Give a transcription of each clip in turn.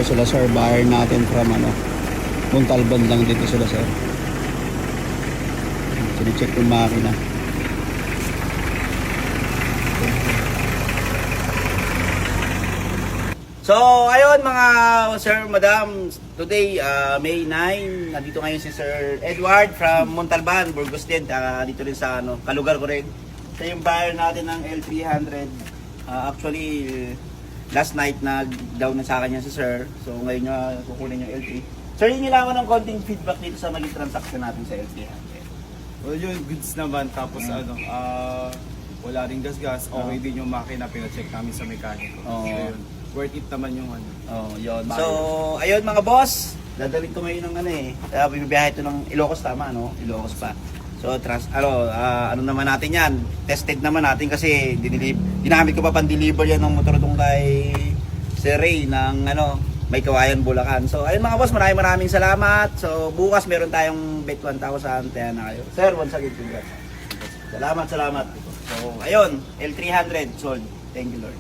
sila sir, buyer natin from Montalban lang dito sila sir. Sine-check yung makina. So, ayun mga sir, madam, today, May 9, nandito ngayon si Sir Edward from Montalban, Burgos din, dito rin sa kalugar ko rin. Siya yung buyer natin ng L300. Actually, last night nag-down na sa kanya si Sir, so ngayon niya kukunin yung L3. Sir, yung nilaman ng konting feedback dito sa maging transaction natin sa L300. Well, yung goods naman, tapos wala ring gas-gas, okay din yung makina, pina-check namin sa mekaniko. So yun, worth it naman yung yun. So, ayun mga boss, dadalhin ko ngayon ng bibiyahe ito ng Ilocos, tama, Ilocos pa. So, naman natin yan, tested naman natin kasi dinamit ko pa pan-deliver yan ng motor itong kay Sir Ray ng May Kawayan, Bulacan. So, ayun mga boss, maraming salamat. So, bukas meron tayong bet 1,000, kaya na kayo. Sir, once again, congrats. Salamat. So, ayun, L300 sold. Thank you, Lord.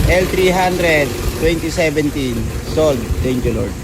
L300 2017 sold. Thank you, Lord.